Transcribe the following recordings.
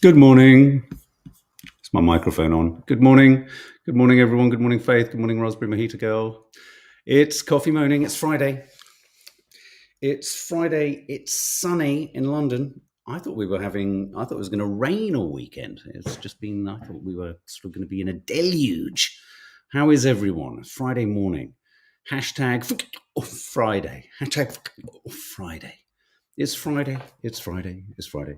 Good morning. Is my microphone on? Good morning. Good morning, everyone. Good morning, Faith. Good morning, Raspberry Mojito Girl. It's Coffee Moaning. It's Friday. It's sunny in London. I thought it was going to rain all weekend. It's just been, I thought we were sort of going to be in a deluge. How is everyone? Friday morning. Hashtag Friday. Hashtag Friday. It's Friday. It's Friday. It's Friday.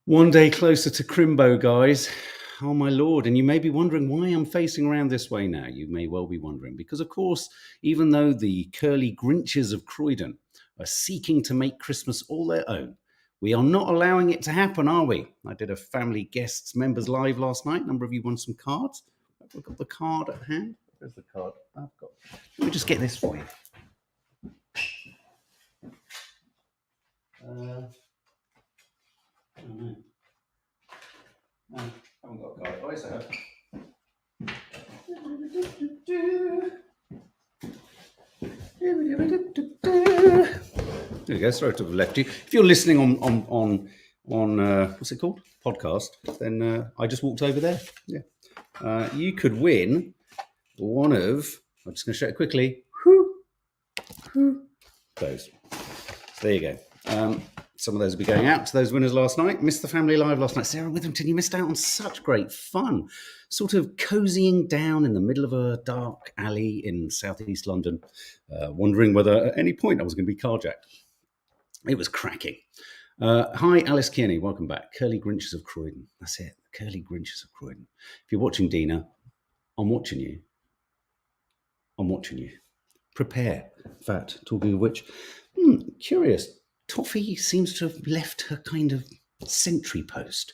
One day closer to Crimbo, guys. Oh, my Lord. And you may be wondering why I'm facing around this way now. You may well be wondering. Because, of course, even though the curly Grinches of Croydon are seeking to make Christmas all their own, we are not allowing it to happen, are we? I did a family guests members live last night. A number of you won some cards. Have we got the card at hand? Where's the card? Let me just get this for you. No, I haven't got a card. Oh, yes, I have. There you go. Sorry to have left you. If you're listening on what's it called? Podcast, then I just walked over there. Yeah. You could win one of. I'm just going to show it quickly. Those. So there you go. Some of those will be going out to those winners last night. Missed the family live last night. Sarah Withington, you missed out on such great fun. Sort of cozying down in the middle of a dark alley in southeast London, wondering whether at any point I was going to be carjacked. It was cracking. Hi, Alice Kearney. Welcome back. Curly Grinches of Croydon. That's it. Curly Grinches of Croydon. If you're watching, Dina, I'm watching you. I'm watching you. Prepare. In fact, talking of which, curious. Toffee seems to have left her kind of sentry post.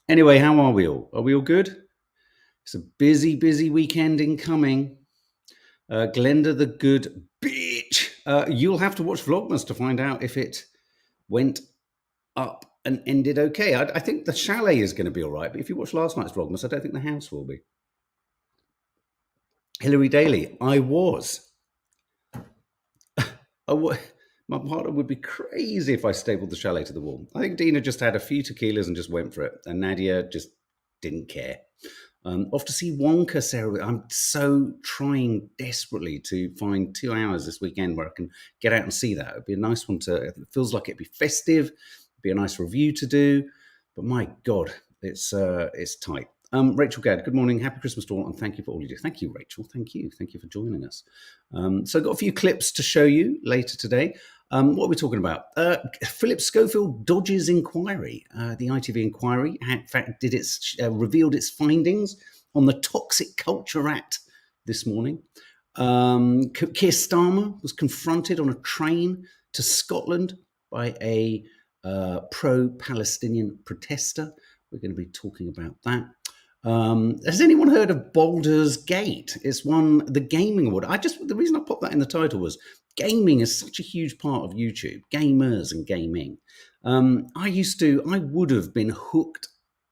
Anyway, how are we all? Are we all good? It's a busy, busy weekend incoming. Glenda the good bitch. You'll have to watch Vlogmas to find out if it went up and ended okay. I think the chalet is going to be all right, but if you watch last night's Vlogmas, I don't think the house will be. Hilary Daly, I was. My partner would be crazy if I stapled the chalet to the wall. I think Dina just had a few tequilas and just went for it. And Nadia just didn't care. Off to see Wonka, Sarah. I'm so trying desperately to find 2 hours this weekend where I can get out and see that. It'd be a nice one to, it feels like it'd be festive. It'd be a nice review to do. But my God, it's tight. Rachel Gadd, good morning. Happy Christmas to all, and thank you for all you do. Thank you, Rachel. Thank you. Thank you for joining us. So I've got a few clips to show you later today. What are we talking about? Philip Schofield dodges inquiry. The ITV inquiry, in fact, revealed its findings on the Toxic Culture Act this morning. Keir Starmer was confronted on a train to Scotland by a pro-Palestinian protester. We're going to be talking about that. Has anyone heard of Baldur's Gate? It's won the gaming award. The reason I popped that in the title was gaming is such a huge part of YouTube, gamers and gaming. I would have been hooked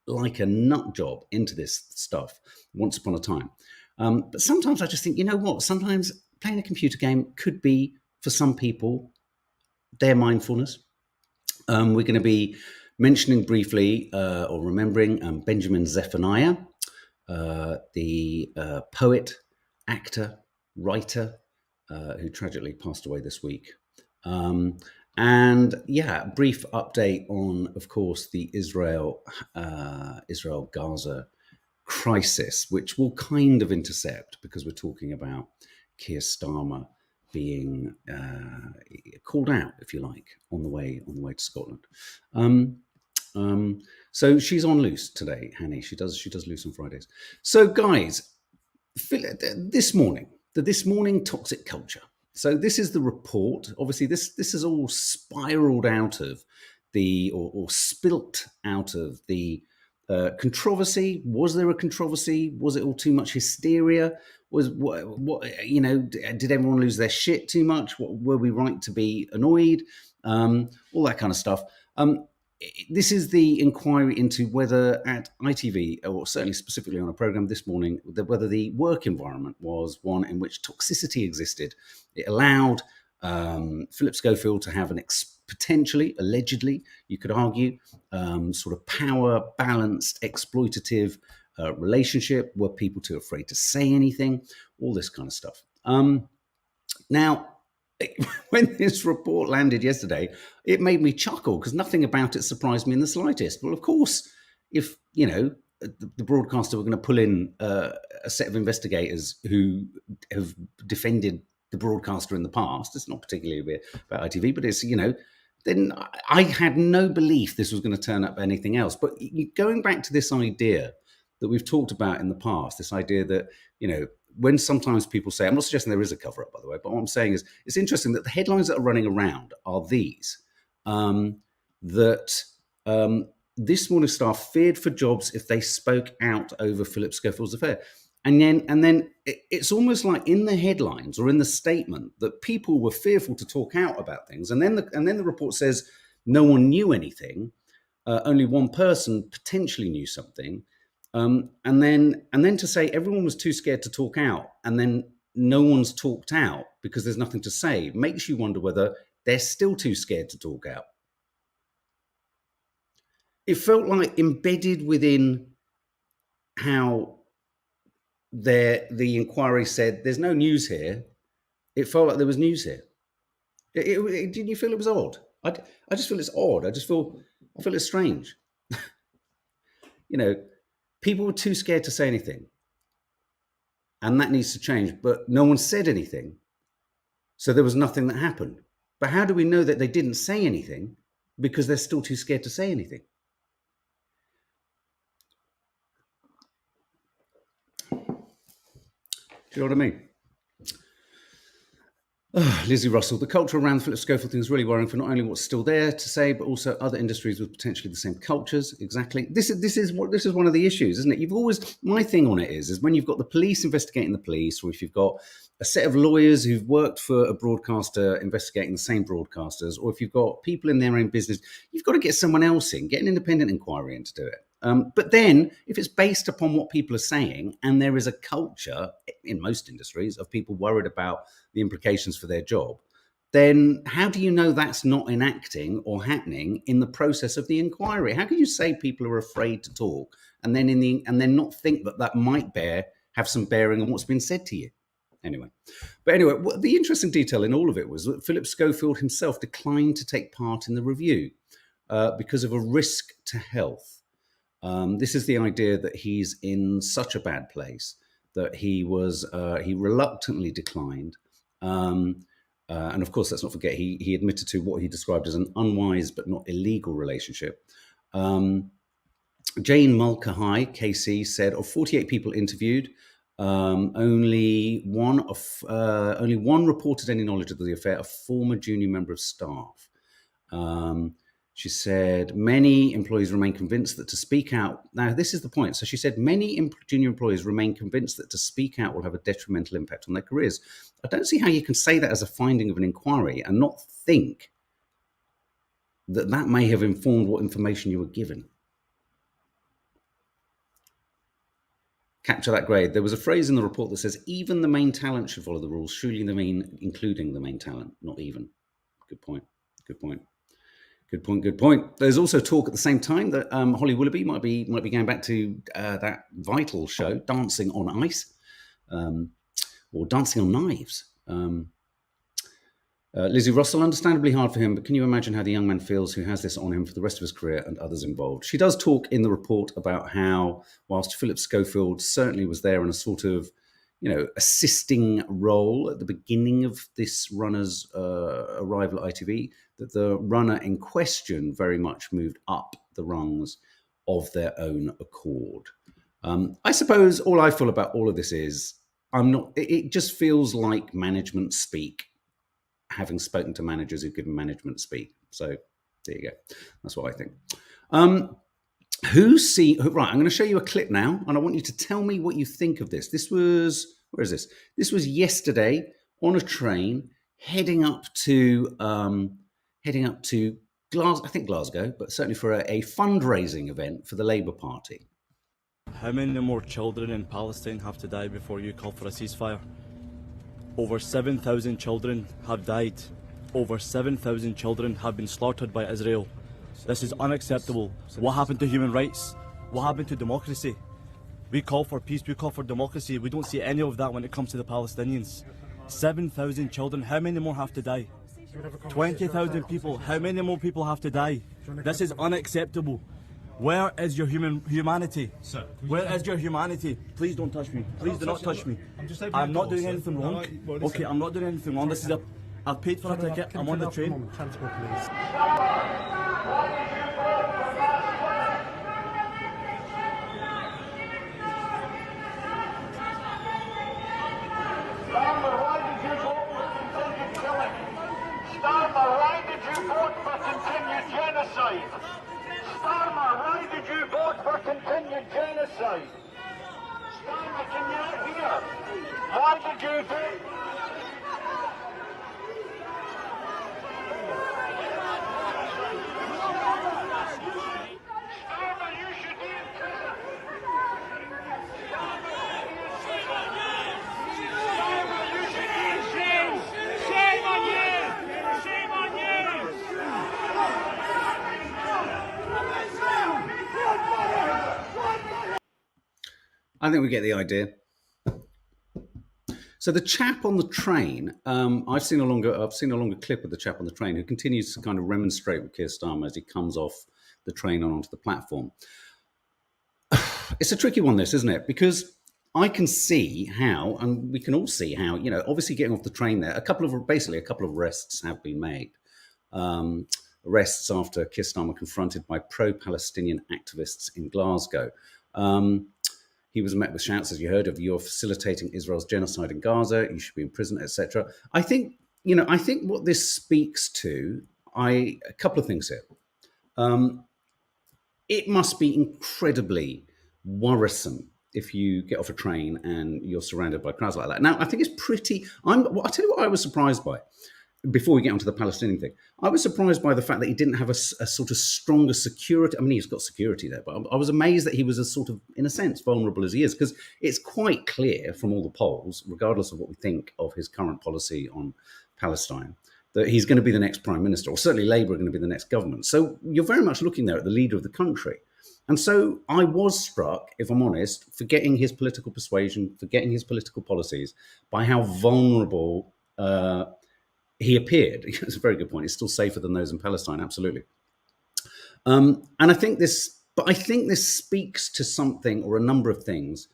like a nut job into this stuff once upon a time. But sometimes I just think, you know what? Sometimes playing a computer game could be, for some people, their mindfulness. We're going to be mentioning briefly or remembering Benjamin Zephaniah, the poet, actor, writer, who tragically passed away this week. And yeah, brief update on, of course, the Israel-Gaza crisis, which will kind of intercept because we're talking about Keir Starmer being called out, if you like, on the way to Scotland. So she's on loose today, Hanny. She does loose on Fridays. So guys, this morning toxic culture. So this is the report. Obviously, this is all spiraled out of or spilt out of the controversy. Was there a controversy? Was it all too much hysteria? Was what did everyone lose their shit too much? Were we right to be annoyed? All that kind of stuff. This is the inquiry into whether at ITV, or certainly specifically on a programme this morning, whether the work environment was one in which toxicity existed. It allowed Philip Schofield to have an potentially, allegedly, you could argue, sort of power balanced, exploitative relationship. Were people too afraid to say anything? All this kind of stuff. Now, when this report landed yesterday, it made me chuckle because nothing about it surprised me in the slightest. Well, of course, if the broadcaster were going to pull in a set of investigators who have defended the broadcaster in the past, it's not particularly about ITV, but it's then I had no belief this was going to turn up anything else. But going back to this idea that we've talked about in the past, this idea that when sometimes people say, I'm not suggesting there is a cover-up, by the way, but what I'm saying is it's interesting that the headlines that are running around are these, that this Morning Star feared for jobs if they spoke out over Philip Schofield's affair. And then it's almost like in the headlines or in the statement that people were fearful to talk out about things. And then the report says no one knew anything. Only one person potentially knew something. And then to say everyone was too scared to talk out, and then no one's talked out because there's nothing to say, makes you wonder whether they're still too scared to talk out. It felt like embedded within how the inquiry said there's no news here. It felt like there was news here. Didn't you feel it was odd? I just feel it's odd. I feel it's strange. People were too scared to say anything. And that needs to change. But no one said anything. So there was nothing that happened. But how do we know that they didn't say anything? Because they're still too scared to say anything. Do you know what I mean? Lizzie Russell, the culture around the Philip Schofield thing is really worrying for not only what's still there to say, but also other industries with potentially the same cultures. Exactly. This is one of the issues, isn't it? My thing on it is when you've got the police investigating the police, or if you've got a set of lawyers who've worked for a broadcaster investigating the same broadcasters, or if you've got people in their own business, you've got to get someone else in, get an independent inquiry in to do it. But then if it's based upon what people are saying, and there is a culture in most industries of people worried about the implications for their job, then how do you know that's not enacting or happening in the process of the inquiry? How can you say people are afraid to talk and then not think that might have some bearing on what's been said to you? Anyway, the interesting detail in all of it was that Philip Schofield himself declined to take part in the review because of a risk to health. This is the idea that he's in such a bad place that he reluctantly declined. And of course, let's not forget, he admitted to what he described as an unwise but not illegal relationship. Jane Mulcahy, KC, said of 48 people interviewed, only one reported any knowledge of the affair, a former junior member of staff. She said many employees remain convinced that to speak out. Now, this is the point. So she said many junior employees remain convinced that to speak out will have a detrimental impact on their careers. I don't see how you can say that as a finding of an inquiry and not think that may have informed what information you were given. Capture that grade. There was a phrase in the report that says even the main talent should follow the rules, surely including the main talent, not even. Good point. Good point. There's also talk at the same time that Holly Willoughby might be going back to that vital show, Dancing on Ice, or Dancing on Knives. Lizzie Russell, understandably hard for him, but can you imagine how the young man feels who has this on him for the rest of his career and others involved? She does talk in the report about how, whilst Philip Schofield certainly was there in a sort of assisting role at the beginning of this runner's arrival at ITV, that the runner in question very much moved up the rungs of their own accord. I suppose all I feel about all of this is it just feels like management speak, having spoken to managers who've given management speak. So there you go. That's what I think. Right, I'm going to show you a clip now, and I want you to tell me what you think of this. Where is this? This was yesterday on a train heading up to Glasgow, but certainly for a fundraising event for the Labour Party. How many more children in Palestine have to die before you call for a ceasefire? Over 7,000 children have died over 7,000 children have been slaughtered by Israel. This is unacceptable. What happened to human rights? What happened to democracy? We call for peace, we call for democracy. We don't see any of that when it comes to the Palestinians. 7,000 children, how many more have to die? 20,000 people, how many more people have to die? This is unacceptable. Where is your humanity? Sir, where is your humanity? Please don't touch me. Please do not touch me. I'm not doing anything wrong. Okay, I'm not doing anything wrong. This is I've paid for a ticket. I'm on the train. Transport police. Starmer, why did you vote for continued killing? Starmer, why did you vote for continued genocide? Starmer, why did you vote for continued genocide? Starmer, can you not hear? Why did you vote? Starmer, you should be in prison. Starmer, you should be in jail. Shame on you! Shame on you! I think we get the idea. So the chap on the train, I've seen a longer clip of the chap on the train who continues to kind of remonstrate with Keir Starmer as he comes off the train and onto the platform. It's a tricky one, this, isn't it? Because I can see how, and we can all see how, you know, obviously getting off the train there, a couple of arrests have been made. Arrests after Keir Starmer confronted by pro-Palestinian activists in Glasgow. He was met with shouts, as you heard, of "You're facilitating Israel's genocide in Gaza. You should be in prison," etc. I think what this speaks to, a couple of things here. It must be incredibly worrisome if you get off a train and you're surrounded by crowds like that. Now, I think it's pretty. I'll tell you what I was surprised by. Before we get onto the Palestinian thing, I was surprised by the fact that he didn't have a sort of stronger security. I mean, he's got security there, but I was amazed that he was as sort of, in a sense, vulnerable as he is, because it's quite clear from all the polls, regardless of what we think of his current policy on Palestine, that he's going to be the next prime minister, or certainly Labour are going to be the next government. So you're very much looking there at the leader of the country. And so I was struck, if I'm honest, forgetting his political persuasion, forgetting his political policies, by how vulnerable he appeared. It's a very good point. It's still safer than those in Palestine, absolutely. And I think this speaks to something or a number of things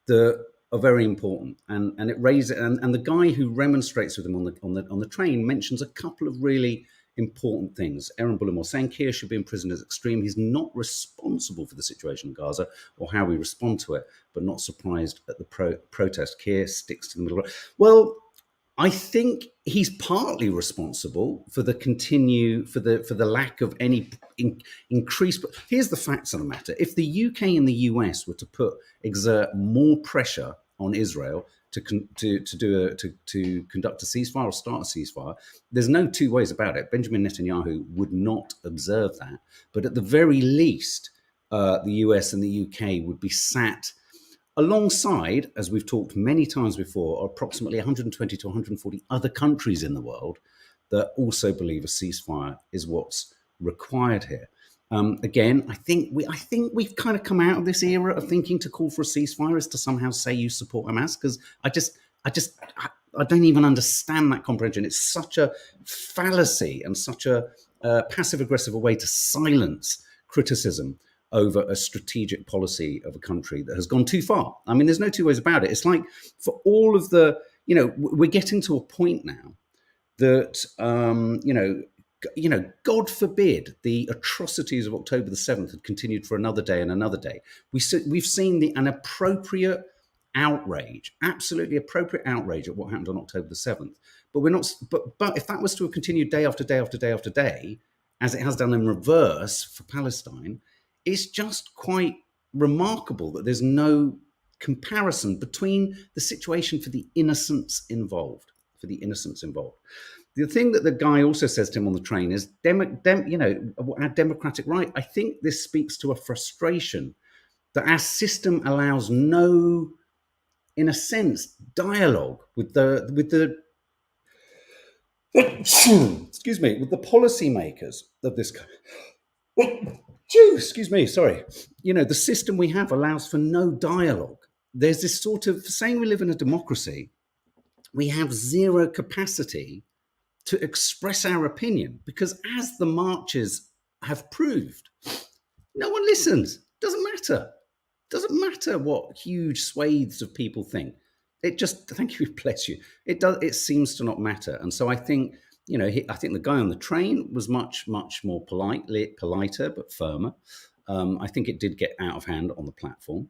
that are very important. And it raises and the guy who remonstrates with him on the train mentions a couple of really important things. Aaron Bullimore saying Keir should be in prison is extreme. He's not responsible for the situation in Gaza or how we respond to it, but not surprised at the protest. Keir sticks to the middle. Well, I think he's partly responsible for the lack of any increase. But here's the facts of the matter: if the UK and the US were to exert more pressure on Israel to conduct a ceasefire or start a ceasefire, there's no two ways about it. Benjamin Netanyahu would not observe that, but at the very least, the US and the UK would be sat alongside, as we've talked many times before, approximately 120 to 140 other countries in the world that also believe a ceasefire is what's required here. Again, I think we've kind of come out of this era of thinking to call for a ceasefire is to somehow say you support Hamas, because I don't even understand that comprehension. It's such a fallacy and such a passive-aggressive way to silence criticism over a strategic policy of a country that has gone too far. I mean, there's no two ways about it. It's like for all of the, we're getting to a point now that, God forbid the atrocities of October the 7th had continued for another day and another day. We've seen an appropriate outrage, absolutely appropriate outrage at what happened on October the 7th. But we're not. But if that was to have continued day after day after day after day, as it has done in reverse for Palestine, it's just quite remarkable that there's no comparison between the situation for the innocents involved. The thing that the guy also says to him on the train is, our democratic right. I think this speaks to a frustration that our system allows no, in a sense, dialogue with the excuse me, with the policymakers of this excuse me, sorry. The system we have allows for no dialogue. There's this sort of saying we live in a democracy, we have zero capacity to express our opinion because, as the marches have proved, no one listens. Doesn't matter. Doesn't matter what huge swathes of people think. It just, thank you, bless you. It does. It seems to not matter. And so I think, I think the guy on the train was much, much more politer, but firmer. I think it did get out of hand on the platform.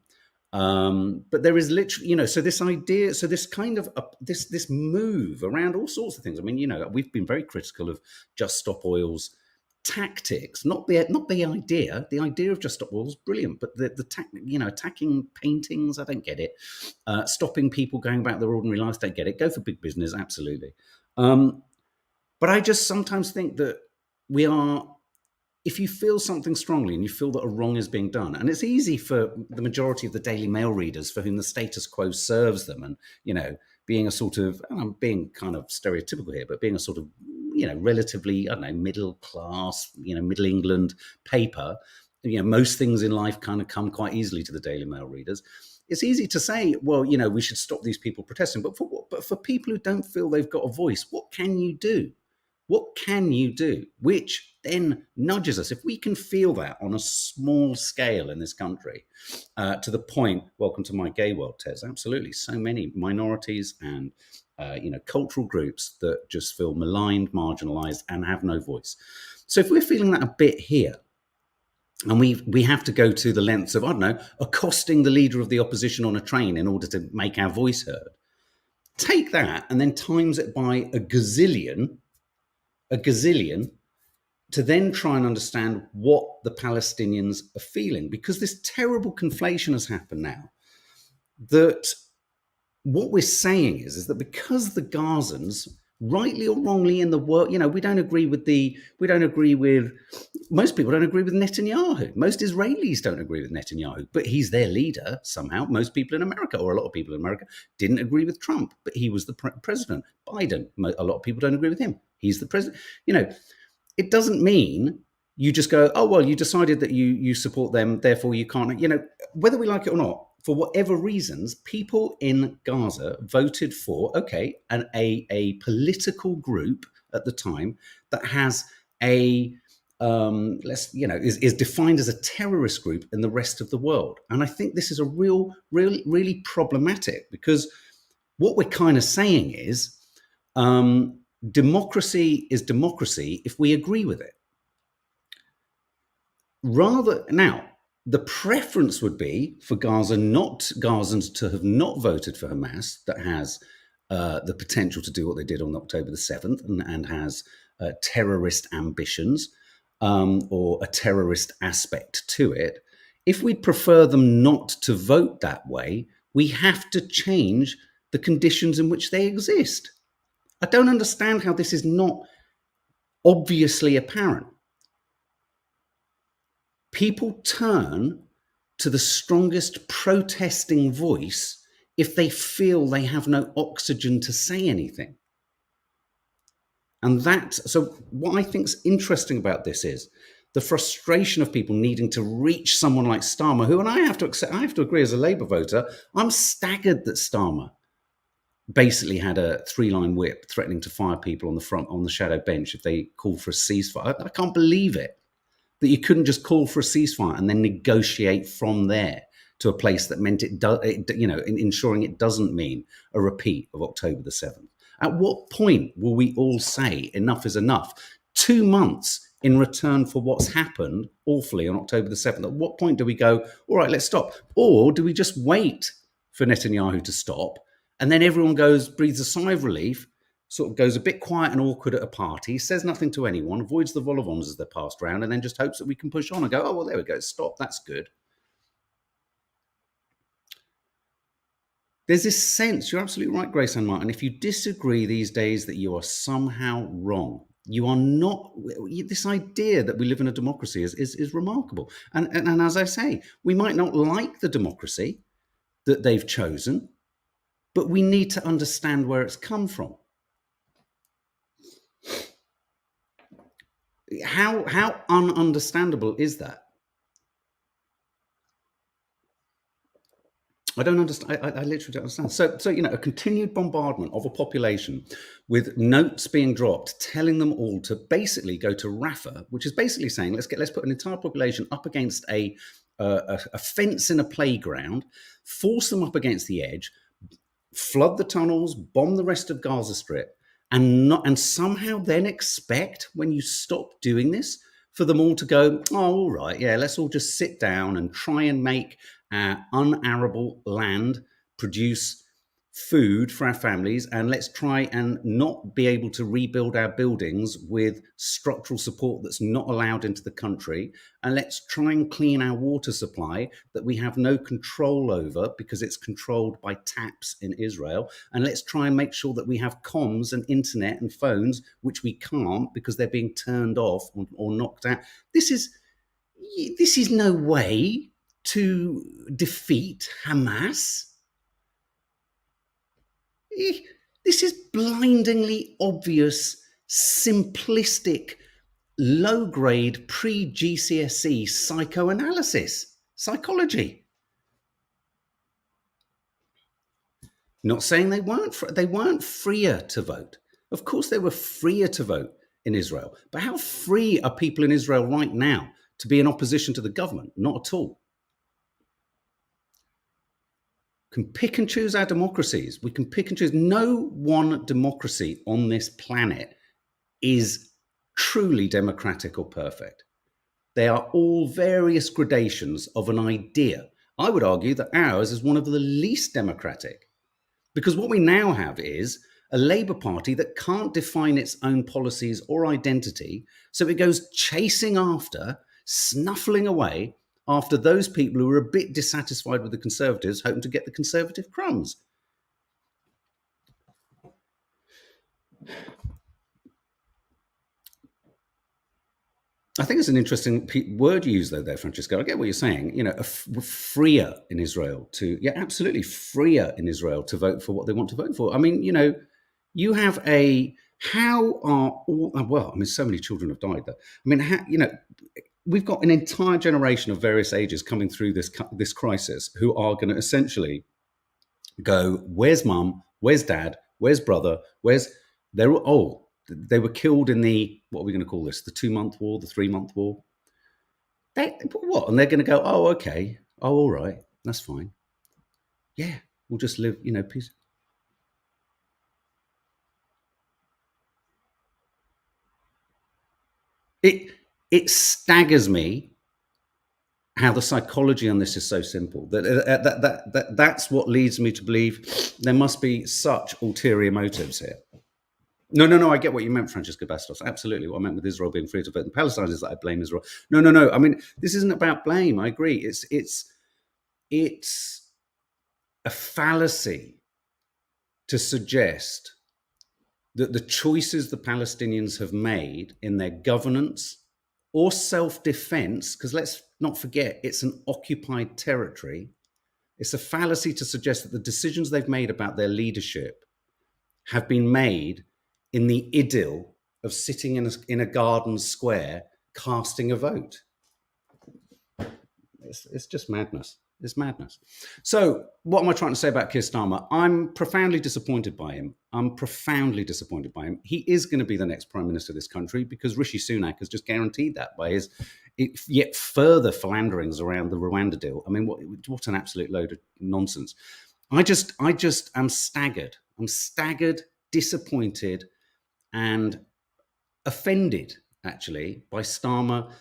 But there is literally, so this idea, so this kind of this move around all sorts of things. I mean, we've been very critical of Just Stop Oil's tactics, not the idea. The idea of Just Stop Oil is brilliant, but the attacking paintings, I don't get it. Stopping people going about their ordinary lives, don't get it. Go for big business, absolutely. But I just sometimes think that we are. If you feel something strongly and you feel that a wrong is being done, and it's easy for the majority of the Daily Mail readers for whom the status quo serves them, and being a sort of, and I'm being kind of stereotypical here, but being a sort of relatively, I don't know, middle class, Middle England paper, most things in life kind of come quite easily to the Daily Mail readers. It's easy to say, well, we should stop these people protesting, but for what? But for people who don't feel they've got a voice, what can you do? What can you do? Which then nudges us, if we can feel that on a small scale in this country, to the point, welcome to my gay world, Tez, absolutely, so many minorities and cultural groups that just feel maligned, marginalized, and have no voice. So if we're feeling that a bit here, and we have to go to the lengths of, I don't know, accosting the leader of the opposition on a train in order to make our voice heard, take that and then times it by a gazillion, to then try and understand what the Palestinians are feeling, because this terrible conflation has happened now, that what we're saying is that because the Gazans, rightly or wrongly in the world, we don't agree with most people don't agree with Netanyahu. Most Israelis don't agree with Netanyahu, but he's their leader somehow. Most people in America, or a lot of people in America, didn't agree with Trump, but he was the president. Biden, a lot of people don't agree with him. He's the president. It doesn't mean you just go, oh, well, you decided that you support them, therefore you can't, whether we like it or not, for whatever reasons, people in Gaza voted for, a political group at the time that has is defined as a terrorist group in the rest of the world. And I think this is a really problematic, because what we're kind of saying is, democracy is democracy if we agree with it. Now, the preference would be for Gazans to have not voted for Hamas, that has the potential to do what they did on October the 7th and has terrorist ambitions or a terrorist aspect to it. If we'd prefer them not to vote that way, we have to change the conditions in which they exist. I don't understand how this is not obviously apparent. People turn to the strongest protesting voice if they feel they have no oxygen to say anything. And so what I think is interesting about this is the frustration of people needing to reach someone like Starmer, who, and I have to agree as a Labour voter, I'm staggered that Starmer basically had a 3-line whip threatening to fire people on the shadow bench if they called for a ceasefire. I can't believe it, that you couldn't just call for a ceasefire and then negotiate from there to a place that meant ensuring it doesn't mean a repeat of October the 7th. At what point will we all say enough is enough? 2 months in return for what's happened awfully on October the 7th. At what point do we go, all right, let's stop? Or do we just wait for Netanyahu to stop, and then everyone breathes a sigh of relief, sort of goes a bit quiet and awkward at a party, says nothing to anyone, avoids the vol-au-vents as they're passed around, and then just hopes that we can push on and go, oh, well, there we go, stop, that's good. There's this sense, you're absolutely right, Grace Ann Martin, if you disagree these days that you are somehow wrong. You are not, this idea that we live in a democracy is remarkable. And as I say, we might not like the democracy that they've chosen, but we need to understand where it's come from. How ununderstandable is that? I don't understand. I literally don't understand. So a continued bombardment of a population with notes being dropped, telling them all to basically go to Rafah, which is basically saying let's put an entire population up against a fence in a playground, force them up against the edge, flood the tunnels, bomb the rest of Gaza Strip, and somehow then expect, when you stop doing this, for them all to go, oh, all right, yeah, let's all just sit down and try and make our unarable land produce food for our families, and let's try and not be able to rebuild our buildings with structural support that's not allowed into the country, and let's try and clean our water supply that we have no control over because it's controlled by taps in Israel, and let's try and make sure that we have comms and internet and phones, which we can't because they're being turned off or knocked out. This is no way to defeat Hamas. This is blindingly obvious, simplistic, low-grade pre-GCSE psychology. Not saying they weren't freer to vote. Of course they were freer to vote in Israel. But how free are people in Israel right now to be in opposition to the government? Not at all. Can pick and choose our democracies. We can pick and choose. No one democracy on this planet is truly democratic or perfect. They are all various gradations of an idea. I would argue that ours is one of the least democratic, because what we now have is a Labour Party that can't define its own policies or identity, so it goes chasing after, snuffling away after those people who are a bit dissatisfied with the Conservatives, hoping to get the Conservative crumbs. I think it's an interesting word you use there, Francesco. I get what you're saying. Freer in Israel absolutely freer in Israel to vote for what they want to vote for. I mean, you have so many children have died there. I mean, we've got an entire generation of various ages coming through this crisis who are going to essentially go, where's mum? Where's dad? Where's brother? They were killed in the, what are we going to call this? The 2-month war, the 3-month war? What? And they're going to go, oh, okay. Oh, all right. That's fine. Yeah, we'll just live, peace. It staggers me how the psychology on this is so simple. That's what leads me to believe there must be such ulterior motives here. No, I get what you meant, Francesco Bastos. Absolutely. What I meant with Israel being free to vote and Palestine is that I blame Israel. No. I mean, this isn't about blame. I agree. It's a fallacy to suggest that the choices the Palestinians have made in their governance or self-defense, because let's not forget, it's an occupied territory. It's a fallacy to suggest that the decisions they've made about their leadership have been made in the idyll of sitting in a garden square casting a vote. It's just madness. It's madness. So what am I trying to say about Keir Starmer? I'm profoundly disappointed by him. He is going to be the next Prime Minister of this country because Rishi Sunak has just guaranteed that by his yet further philanderings around the Rwanda deal. I mean, what an absolute load of nonsense. I just am staggered. I'm staggered, disappointed, and offended, actually, by Starmer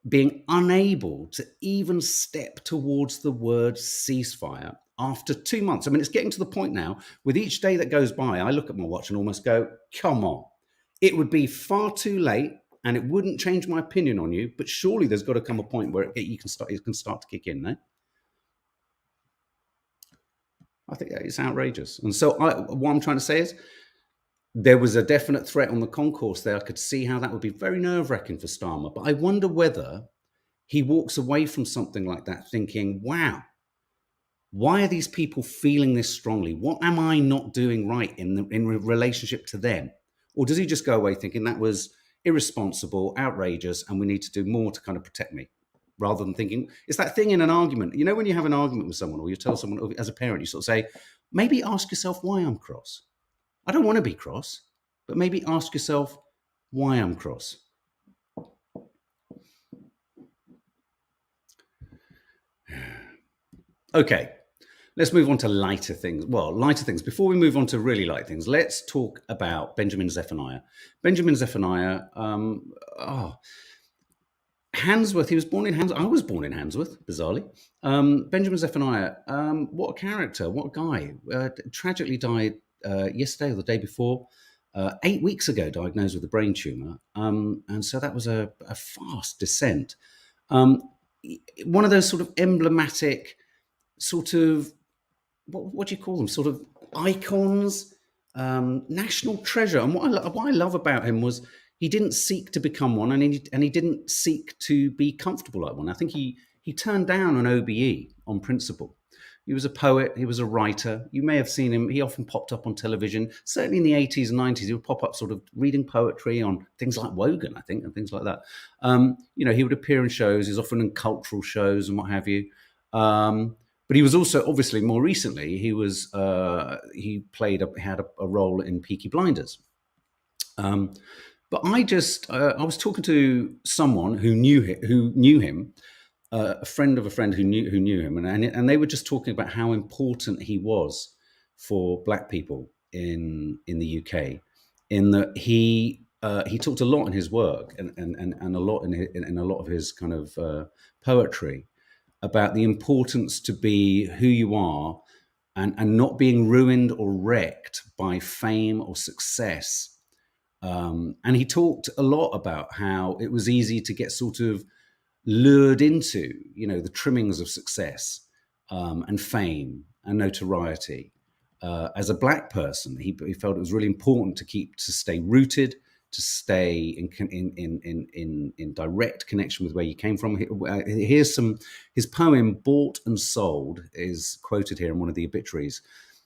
being unable to even step towards the word ceasefire after 2 months. I mean, it's getting to the point now, with each day that goes by, I look at my watch and almost go, come on. It would be far too late and it wouldn't change my opinion on you, but surely there's got to come a point where it can start to kick in, no? I think it's outrageous. And so what I'm trying to say is, there was a definite threat on the concourse there. I could see how that would be very nerve-wracking for Starmer. But I wonder whether he walks away from something like that thinking, wow, why are these people feeling this strongly? What am I not doing right in relationship to them? Or does he just go away thinking that was irresponsible, outrageous, and we need to do more to kind of protect me? Rather than thinking, it's that thing in an argument. You know, when you have an argument with someone or you tell someone, as a parent, you sort of say, maybe ask yourself why I'm cross. I don't want to be cross, but maybe ask yourself why I'm cross. Okay, let's move on to lighter things. Well, lighter things. Before we move on to really light things, let's talk about Benjamin Zephaniah. Benjamin Zephaniah, Handsworth, he was born in Handsworth. I was born in Handsworth, bizarrely. Benjamin Zephaniah, what a character, what a guy. Tragically died yesterday or the day before. 8 weeks ago, diagnosed with a brain tumour. And so that was a fast descent. One of those sort of emblematic, sort of, what do you call them? Sort of icons, national treasure. And what I love about him was he didn't seek to become one, and he didn't seek to be comfortable like one. I think he turned down an OBE on principle. He was a poet. He was a writer. You may have seen him. He often popped up on television. Certainly in the 80s and 90s, he would pop up sort of reading poetry on things like Wogan, I think, and things like that. He would appear in shows. He's often in cultural shows and what have you. But he was also, obviously, more recently, he had a role in Peaky Blinders. But I was talking to someone who knew him, a friend of a friend who knew him, and they were just talking about how important he was for Black people in the UK, in that he talked a lot in his work and a lot in a lot of his kind of poetry about the importance to be who you are and not being ruined or wrecked by fame or success. And he talked a lot about how it was easy to get sort of lured into, the trimmings of success and fame and notoriety. As a Black person, he felt it was really important to stay rooted, to stay in direct connection with where you came from. Here's his poem, Bought and Sold, is quoted here in one of the obituaries.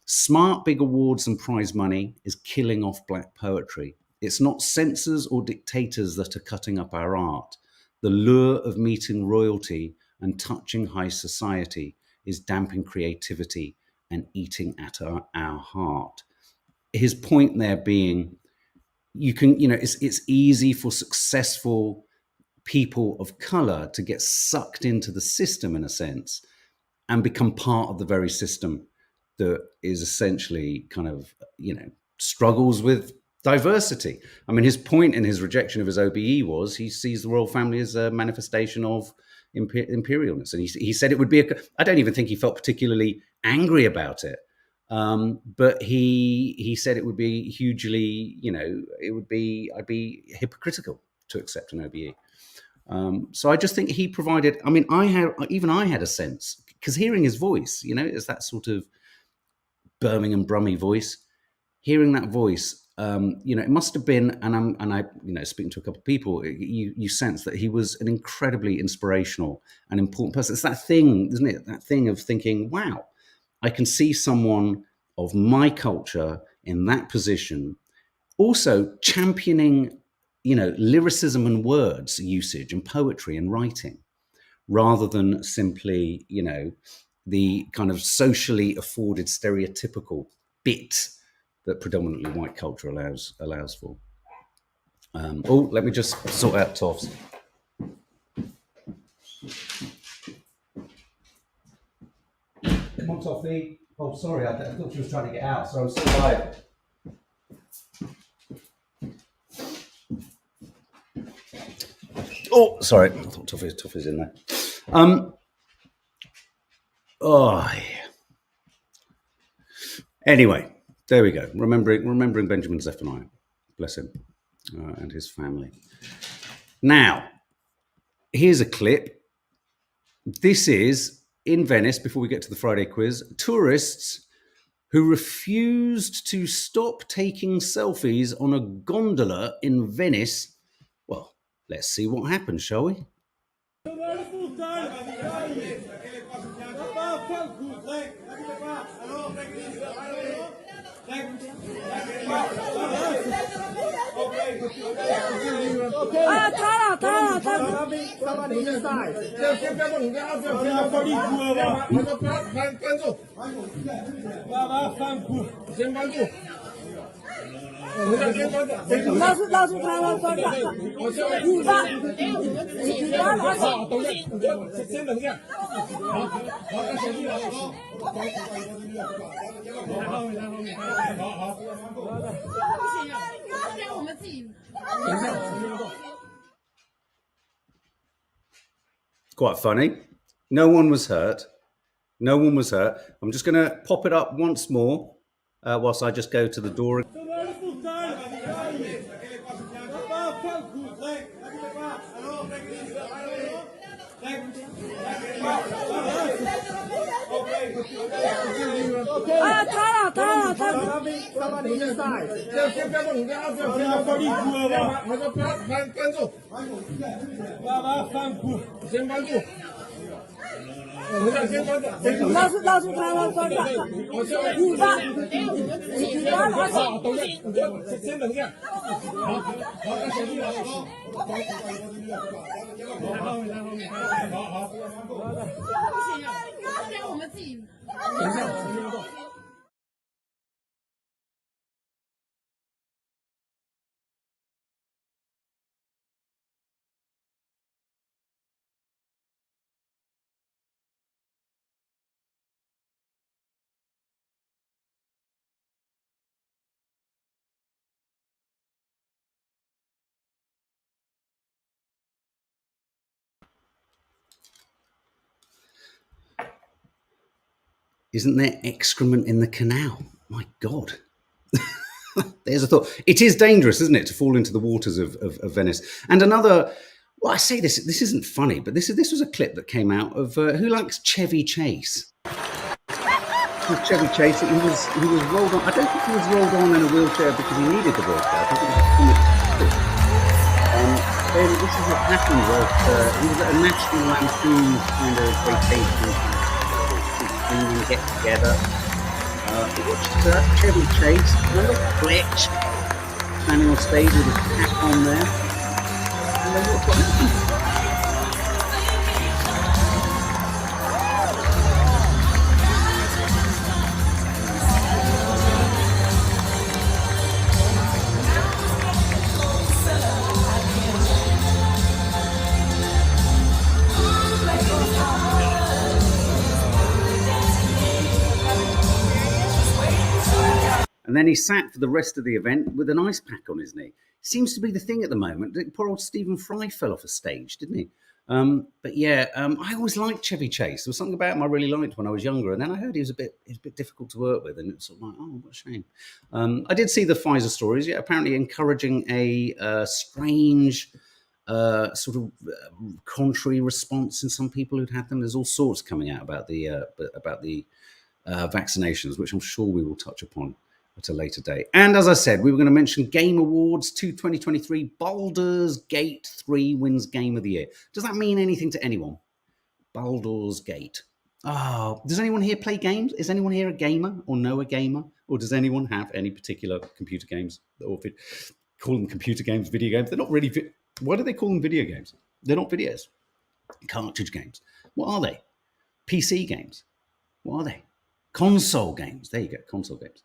Smart big awards and prize money is killing off Black poetry. It's not censors or dictators that are cutting up our art. The lure of meeting royalty and touching high society is damping creativity and eating at our heart. His point there being, it's easy for successful people of color to get sucked into the system, in a sense, and become part of the very system that is essentially kind of, struggles with diversity. I mean, his point in his rejection of his OBE was he sees the royal family as a manifestation of imperialness. And he said it would be I don't even think he felt particularly angry about it. But he said it would be hugely, I'd be hypocritical to accept an OBE. So I just think he provided, I had a sense, because hearing his voice, it's that sort of Birmingham Brummy voice, hearing that voice, it must have been, and I speaking to a couple of people, you sense that he was an incredibly inspirational and important person. It's that thing, isn't it? That thing of thinking, wow, I can see someone of my culture in that position, also championing, lyricism and words usage and poetry and writing, rather than simply, the kind of socially afforded stereotypical bit that predominantly white culture allows for. Let me just sort out Toffs. Come on, Toffee. Oh, sorry, I thought she was trying to get out, so I'm still alive. Oh, sorry, I thought Toffee's in there. Anyway, there we go. Remembering Benjamin Zephaniah, bless him, and his family. Now, here's a clip. This is in Venice, before we get to the Friday quiz, tourists who refused to stop taking selfies on a gondola in Venice. Well, let's see what happens, shall we? Quite funny. No one was hurt. No one was hurt. I'm just going to pop it up once more whilst I just go to the door. Isn't there excrement in the canal? My God. There's a thought. It is dangerous, isn't it, to fall into the waters of Venice? And another, well, I say this isn't funny, but this was a clip that came out of who likes Chevy Chase? Chevy Chase, he was rolled on. I don't think he was rolled on in a wheelchair because he needed the wheelchair. I think it was a comic strip. Then this is what happened was he was at a National Lampoon kind of vacation, get together. Chevy Chase, another glitch, standing on stage with his hat on there. And then what happened? And then he sat for the rest of the event with an ice pack on his knee. Seems to be the thing at the moment. Poor old Stephen Fry fell off a stage, didn't he? But yeah, I always liked Chevy Chase. There was something about him I really liked when I was younger. And then I heard he was a bit difficult to work with. And it's sort of like, oh, what a shame. I did see the Pfizer stories. Yeah, apparently encouraging a strange sort of contrary response in some people who'd had them. There's all sorts coming out about the vaccinations, which I'm sure we will touch upon at a later date. And as I said, we were going to mention Game Awards 2023. Baldur's Gate 3 wins Game of the Year. Does that mean anything to anyone? Baldur's Gate. Oh, does anyone here play games? Is anyone here a gamer or know a gamer? Or does anyone have any particular computer games? Or call them computer games, video games? They're not really... Why do they call them video games? They're not videos. Cartridge games. What are they? PC games. What are they? Console games. There you go. Console games.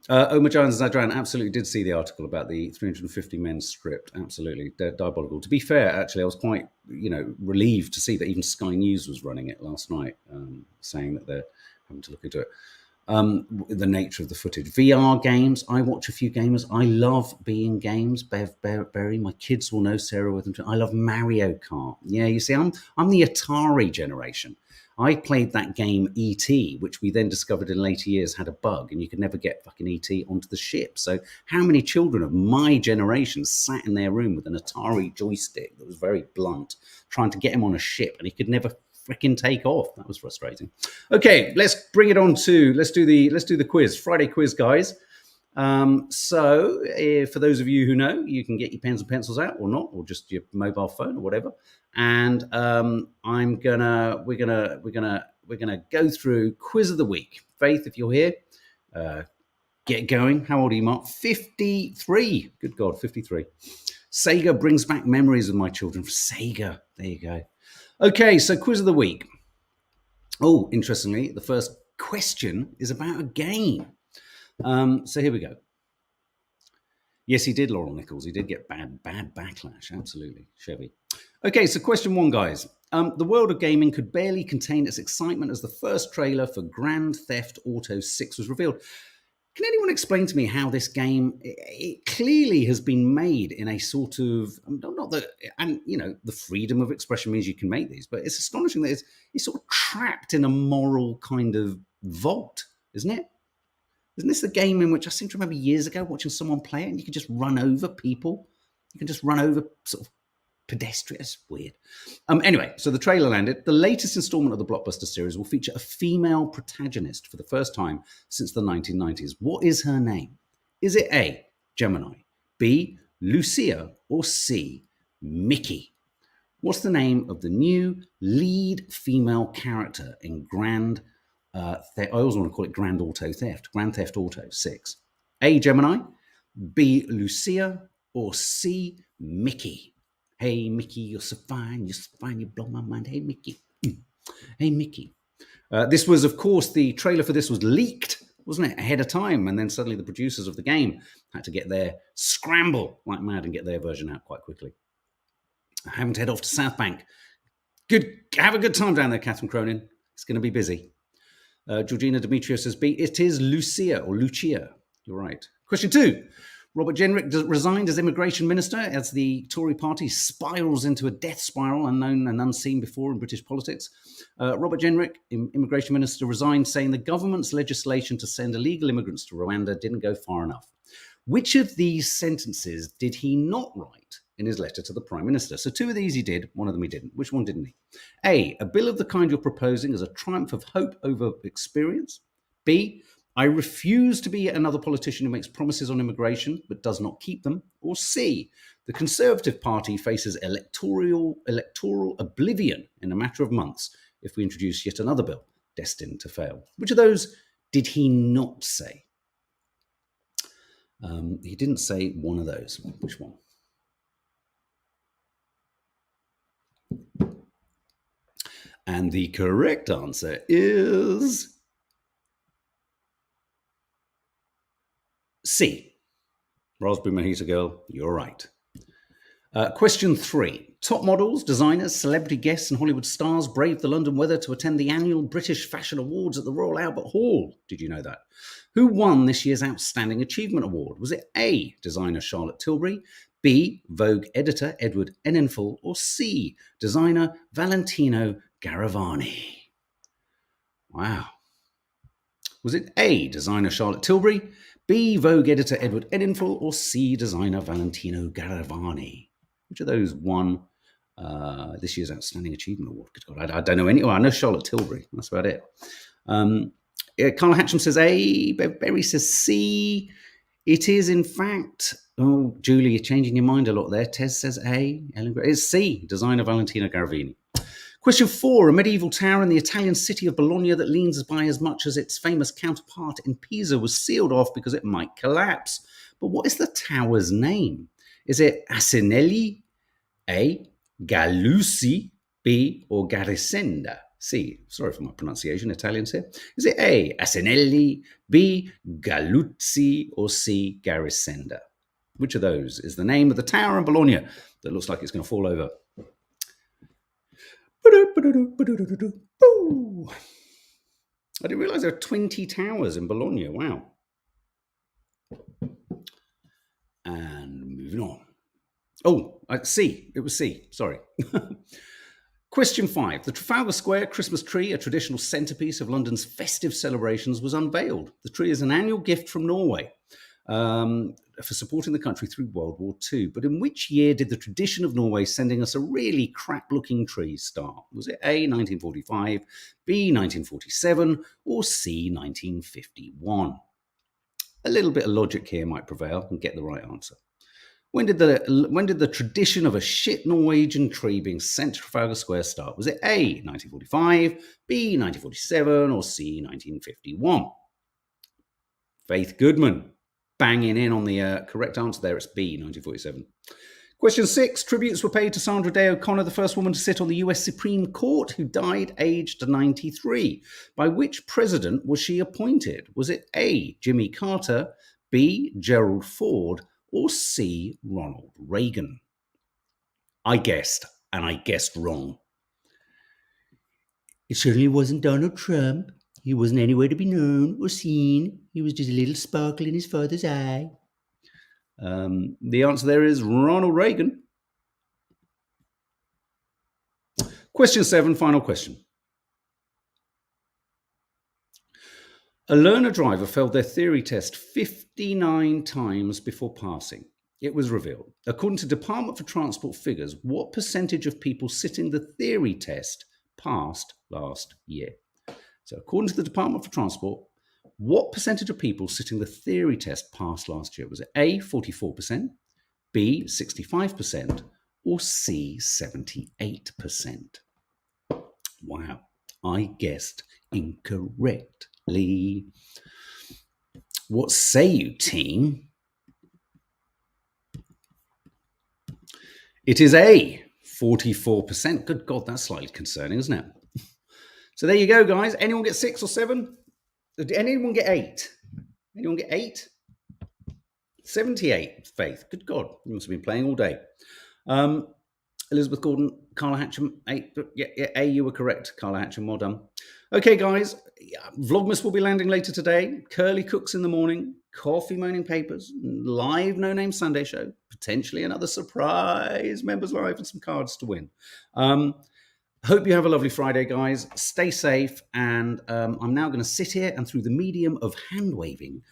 Omar Jones and Zadran absolutely did see the article about the 350 men script. Absolutely. They're diabolical. To be fair, actually, I was quite, relieved to see that even Sky News was running it last night, saying that they're having to look into it. The nature of the footage. VR games. I watch a few gamers. I love being games. Bev Berry, my kids will know Sarah Withington. I love Mario Kart. Yeah, you see, I'm the Atari generation. I played that game E.T., which we then discovered in later years had a bug and you could never get fucking E.T. onto the ship. So how many children of my generation sat in their room with an Atari joystick that was very blunt, trying to get him on a ship and he could never freaking take off? That was frustrating. Okay, let's bring it on to, let's do the quiz, Friday quiz, guys. So for those of you who know, you can get your pens and pencils out or not, or just your mobile phone or whatever. And we're gonna we're going to go through quiz of the week. Faith, if you're here, get going. How old are you, Mark? 53. Good God, 53. Sega brings back memories of my children. Sega. There you go. Okay, so quiz of the week. Oh, interestingly, the first question is about a game. So here we go. Yes, he did, Laurel Nichols. He did get bad backlash. Absolutely, Chevy. Okay, so question one, guys. The world of gaming could barely contain its excitement as the first trailer for Grand Theft Auto 6 was revealed. Can anyone explain to me how this game, it clearly has been made in a sort of, not that, and you know, the freedom of expression means you can make these, but it's astonishing that it's sort of trapped in a moral kind of vault, isn't it? Isn't this the game in which I seem to remember years ago watching someone play it and you can just run over people? You can just run over sort of pedestrians. Weird. Anyway, so the trailer landed. The latest installment of the blockbuster series will feature a female protagonist for the first time since the 1990s. What is her name? Is it A, Gemini, B, Lucia, or C, Mickey? What's the name of the new lead female character in Grand I always want to call it Grand Theft Auto 6. A, Gemini, B, Lucia, or C, Mickey? Hey, Mickey, you're so fine, you blow my mind. Hey, Mickey. Hey, Mickey. This was, of course, the trailer for this was leaked, wasn't it, ahead of time, and then suddenly the producers of the game had to get their scramble like mad and get their version out quite quickly. Having to head off to South Bank. Have a good time down there, Catherine Cronin. It's going to be busy. Georgina Demetrio says B. It is Lucia or Lucia. You're right. Question 2. Robert Jenrick resigned as immigration minister as the Tory party spirals into a death spiral unknown and unseen before in British politics. Robert Jenrick, immigration minister, resigned, saying the government's legislation to send illegal immigrants to Rwanda didn't go far enough. Which of these sentences did he not write in his letter to the Prime Minister? So 2 of these he did, 1 of them he didn't. Which one didn't he? A bill of the kind you're proposing is a triumph of hope over experience. B, I refuse to be another politician who makes promises on immigration but does not keep them. Or C, the Conservative Party faces electoral oblivion in a matter of months if we introduce yet another bill destined to fail. Which of those did he not say? He didn't say one of those. Which one? And the correct answer is C. Raspberry Mojito Girl, you're right. Question 3. Top models, designers, celebrity guests, and Hollywood stars braved the London weather to attend the annual British Fashion Awards at the Royal Albert Hall. Did you know that? Who won this year's Outstanding Achievement Award? Was it A, designer Charlotte Tilbury, B, Vogue editor Edward Enninful, or C, designer Valentino Garavani? Wow. Was it A, designer Charlotte Tilbury, B, Vogue editor Edward Enninful, or C, designer Valentino Garavani? Which of those won this year's Outstanding Achievement Award? Good God, I don't know any. Well, I know Charlotte Tilbury. That's about it. Carl Hatcham says A. Bev Berry says C. It is, in fact... Oh, Julie, you're changing your mind a lot there. Tez says A. Ellen Gray. It's C, designer Valentino Garavini. Question 4. A medieval tower in the Italian city of Bologna that leans by as much as its famous counterpart in Pisa was sealed off because it might collapse. But what is the tower's name? Is it Asinelli, A, Gallusi, B, or Garisenda? C. Sorry for my pronunciation, Italians here. Is it A, Asinelli, B, Galluzzi, or C, Garisenda? Which of those is the name of the tower in Bologna that looks like it's going to fall over? I didn't realize there are 20 towers in Bologna. Wow. And moving on. Oh, C. It was C. Sorry. Question 5. The Trafalgar Square Christmas tree, a traditional centrepiece of London's festive celebrations, was unveiled. The tree is an annual gift from Norway for supporting the country through World War II. But in which year did the tradition of Norway sending us a really crap-looking tree start? Was it A, 1945, B, 1947, or C, 1951? A little bit of logic here might prevail and get the right answer. When did the tradition of a shit Norwegian tree being sent to Trafalgar Square start? Was it A, 1945, B, 1947, or C, 1951? Faith Goodman banging in on the correct answer there. It's B, 1947. Question 6. Tributes were paid to Sandra Day O'Connor, the first woman to sit on the US Supreme Court, who died aged 93. By which president was she appointed? Was it A, Jimmy Carter, B, Gerald Ford, or C, Ronald Reagan? I guessed, and I guessed wrong. It certainly wasn't Donald Trump. He wasn't anywhere to be known or seen. He was just a little sparkle in his father's eye. The answer there is Ronald Reagan. Question 7, final question. A learner driver failed their theory test 59 times before passing. It was revealed. According to Department for Transport figures, what percentage of people sitting the theory test passed last year? So according to the Department for Transport, what percentage of people sitting the theory test passed last year? Was it A, 44%, B, 65%, or C, 78%? Wow, I guessed incorrectly. What say you, team? It is A, 44%. Good God, that's slightly concerning, isn't it? So there you go, guys. Anyone get 6 or 7? Did anyone get 8? Anyone get 8? 78, Faith. Good God, you must have been playing all day. Elizabeth Gordon, Carla Hatcham, 8. Yeah, A, you were correct, Carla Hatcham. Well done. Okay, guys. Vlogmas will be landing later today. Curly Cooks in the morning. Coffee Moaning Papers. Live No Name Sunday show. Potentially another surprise members live and some cards to win. Hope you have a lovely Friday, guys. Stay safe. And I'm now going to sit here and through the medium of hand waving,